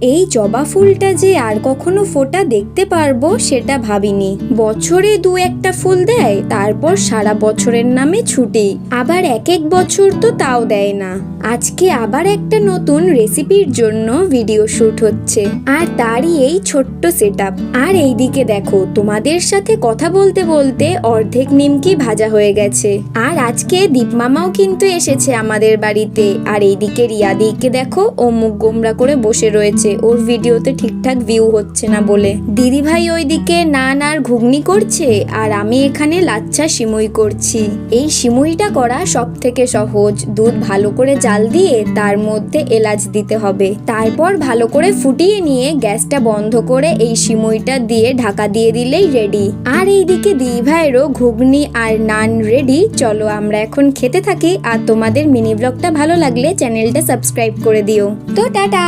এই জবা ফুলটা যে আর কখনো ফোটা দেখতে পারবো সেটা ভাবিনি। বছরে দু একটা ফুল দেয়, তারপর সারা বছরের নামে ছুটি। আবার এক এক বছর তো তাও দেয় না। আজকে আবার একটা নতুন রেসিপির জন্য ভিডিও শুট হচ্ছে, আর তারই এই ছোট্ট সেটআপ। আর এইদিকে দেখো, তোমাদের সাথে কথা বলতে বলতে অর্ধেক নিমকি ভাজা হয়ে গেছে। আর আজকে দীপ মামাও কিন্তু এসেছে আমাদের বাড়িতে। আর এইদিকে রিয়াদিকে দেখো, ও মুখ গোমরা করে বসে রয়েছে, ওর ভিডিওতে ঠিকঠাক ভিউ হচ্ছে না বলে। দিদি ভাই ওইদিকে নান আর ঘুগনি করছে, আর আমি এখানে লাচ্ছা সিমুই করছি। এই সিমুইটা করা সব থেকে সহজ। দুধ ভালো করে জাল দিয়ে তার মধ্যে এলাচ দিতে হবে, তারপর ভালো করে ফুটিয়ে নিয়ে গ্যাসটা বন্ধ করে এই সিমুইটা দিয়ে ঢাকা দিয়ে দিলেই রেডি। আর এইদিকে দিদি ভাইয়েরও ঘুগনি আর নান রেডি। চলো আমরা এখন খেতে থাকি। আর তোমাদের মিনি ব্লগটা ভালো লাগলে চ্যানেলটা সাবস্ক্রাইব করে দিও। তো টাটা।